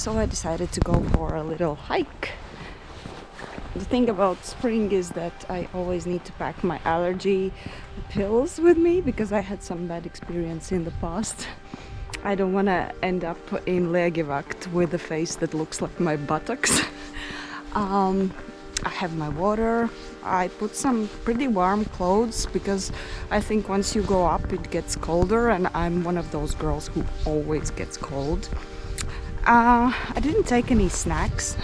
so I decided to go for a little hike. The thing about spring is that I always need to pack my allergy pills with me because I had some bad experience in the past. I don't want to end up in legevakt with a face that looks like my buttocks. I have my water. I put some pretty warm clothes because I think once you go up it gets colder, and I'm one of those girls who always gets cold. I didn't take any snacks.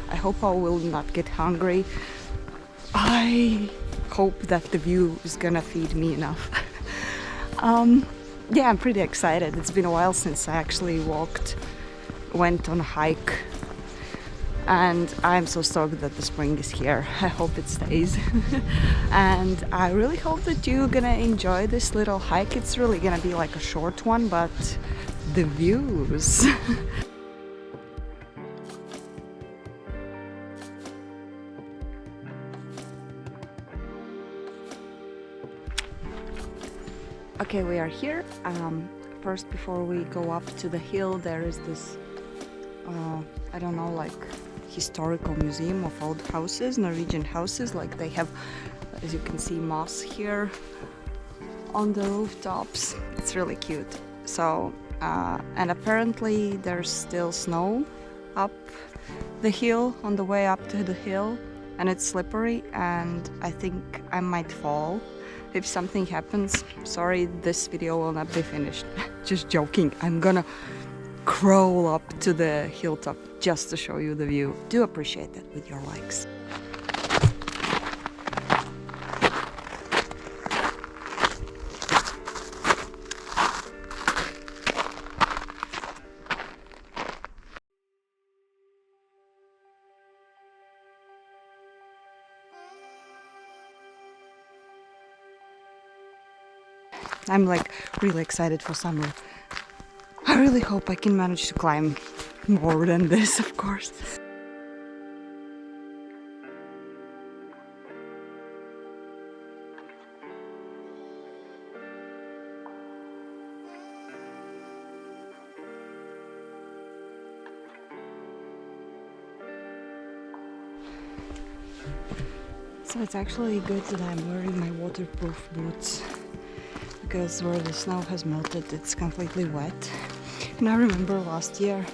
I hope I will not get hungry. I hope that the view is gonna feed me enough. Yeah, I'm pretty excited. It's been a while since I actually went on a hike. And I'm so stoked that the spring is here. I hope it stays. And I really hope that you're gonna enjoy this little hike. It's really gonna be like a short one, but the views. Okay, we are here. First, before we go up to the hill, there is this, I don't know, like historical museum of old houses, Norwegian houses. Like they have, as you can see, moss here on the rooftops. It's really cute. So, and apparently there's still snow up the hill, on the way up to the hill, and it's slippery, and I think I might fall if something happens. Sorry, this video will not be finished. Just joking. I'm gonna crawl up to the hilltop just to show you the view. Do appreciate that with your likes. I'm like really excited for summer. I really hope I can manage to climb more than this, of course. So it's actually good that I'm wearing my waterproof boots, because where the snow has melted, it's completely wet. And I remember last year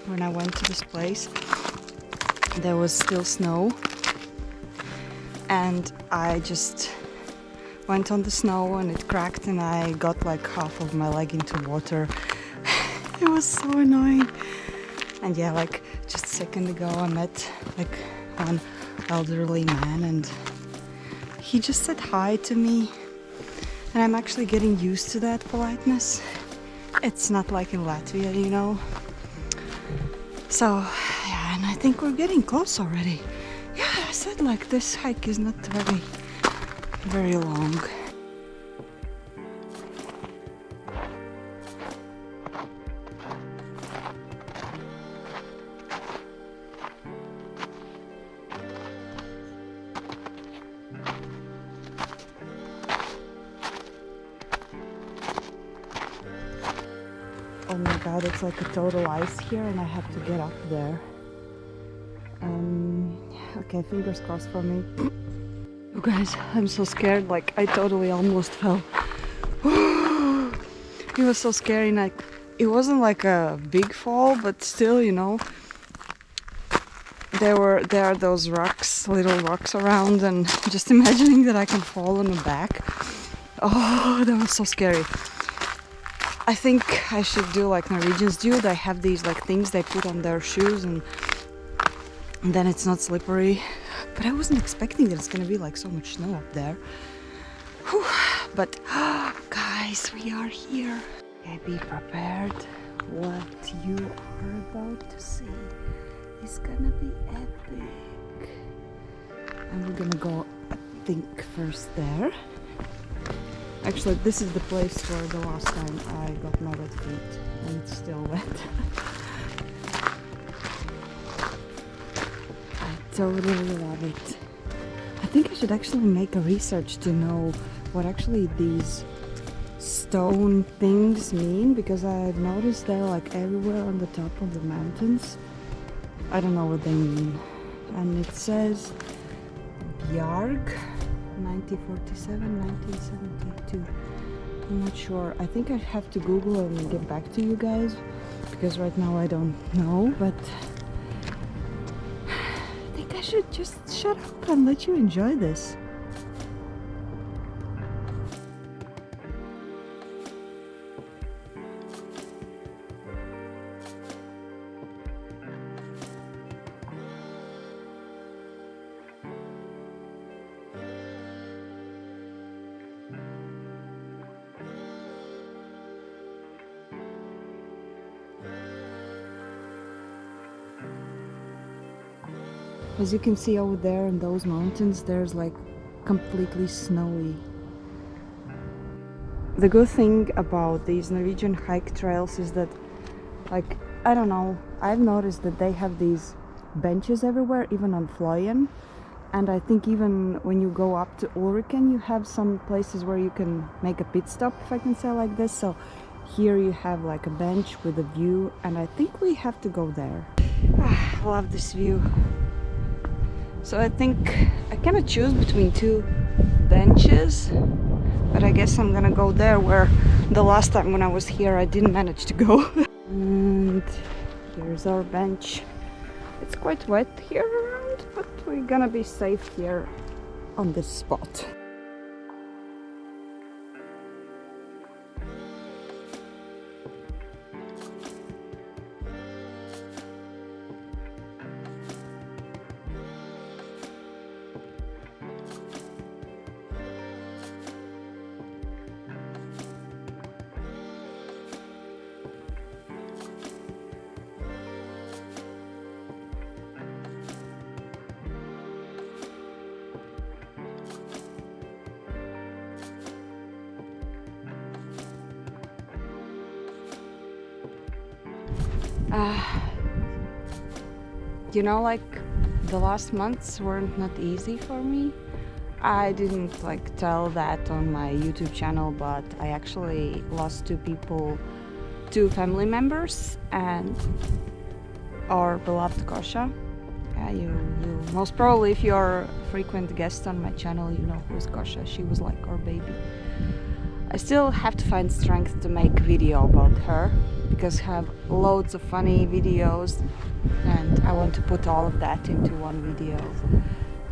when I went to this place, there was still snow, and I just went on the snow and it cracked and I got like half of my leg into water. It was so annoying. And yeah, like just a second ago I met like one elderly man and he just said hi to me. And I'm actually getting used to that politeness. It's not like in Latvia, you know. So, yeah, and I think we're getting close already. Yeah, I said like this hike is not very long. Oh my god, it's like a total ice here and I have to get up there. Okay, fingers crossed for me. You guys, I'm so scared, like I totally almost fell. It was so scary, like it wasn't like a big fall, but still, you know, there are those rocks, little rocks around, and just imagining that I can fall on the back. Oh, that was so scary. I think I should do like Norwegians do. They have these like things they put on their shoes and then it's not slippery. But I wasn't expecting that it's gonna be like so much snow up there. Whew. But guys, we are here. Okay, be prepared. What you are about to see is gonna be epic. And we're gonna go, I think, first there. Actually, this is the place where the last time I got my wet feet, and it's still wet. I totally love it. I think I should actually make a research to know what actually these stone things mean, because I've noticed they're like everywhere on the top of the mountains. I don't know what they mean. And it says Bjarg 1947, 1972. I'm not sure. I think I have to Google and get back to you guys, because right now I don't know, but I think I should just shut up and let you enjoy this. As you can see over there in those mountains, there's like completely snowy. The good thing about these Norwegian hike trails is that, like, I don't know, I've noticed that they have these benches everywhere, even on Fløyen. And I think even when you go up to Ulriken, you have some places where you can make a pit stop, if I can say like this. So here you have like a bench with a view, and I think we have to go there. I love this view. So I think I cannot choose between two benches, but I guess I'm gonna go there where the last time when I was here I didn't manage to go. And here's our bench. It's quite wet here around, but we're gonna be safe here on this spot. You know, like, the last months were not easy for me. I didn't like tell that on my YouTube channel, but I actually lost two family members, and our beloved Kosha. You most probably, if you're a frequent guest on my channel, you know who is Kosha. She was like our baby. I still have to find strength to make video about her, because I have loads of funny videos, and I want to put all of that into one video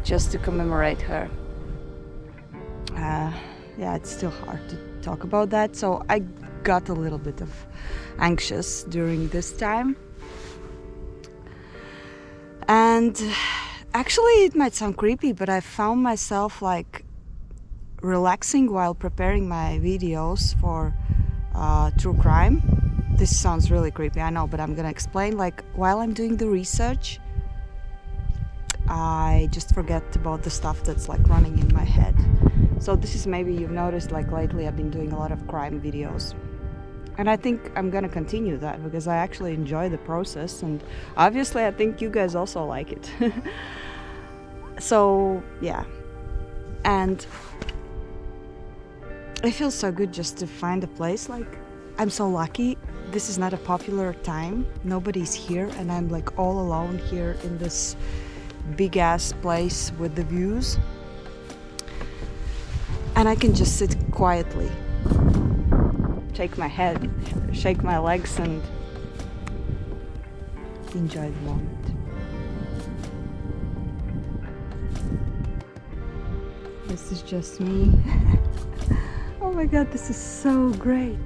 just to commemorate her. Yeah, it's still hard to talk about that, so I got a little bit of anxious during this time. And actually it might sound creepy, but I found myself like relaxing while preparing my videos for true crime. This sounds really creepy, I know, but I'm gonna explain. Like, while I'm doing the research, I just forget about the stuff that's like running in my head. So this is, maybe you've noticed, like lately I've been doing a lot of crime videos. And I think I'm gonna continue that, because I actually enjoy the process, and obviously I think you guys also like it. So yeah, and it feels so good just to find a place. Like, I'm so lucky. This is not a popular time, nobody's here, and I'm like all alone here in this big ass place with the views, and I can just sit quietly, shake my head, shake my legs, and enjoy the moment. This is just me. Oh my god, this is so great.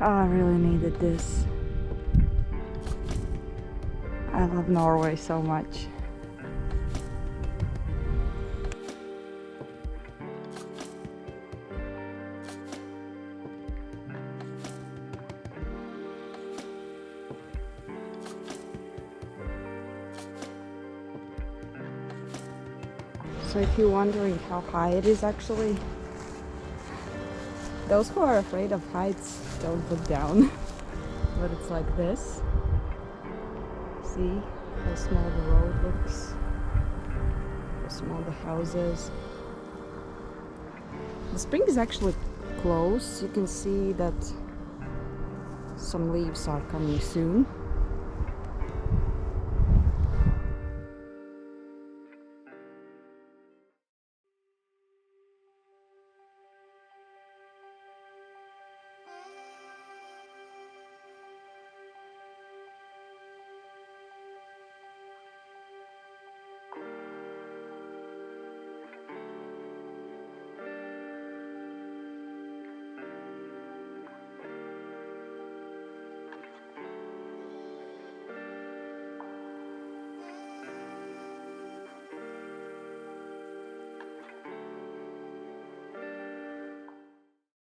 Oh, I really needed this. I love Norway so much. So if you're wondering how high it is, actually, those who are afraid of heights don't look down. But it's like this. See how small the road looks, how small the houses. The spring is actually close. You can see that some leaves are coming soon.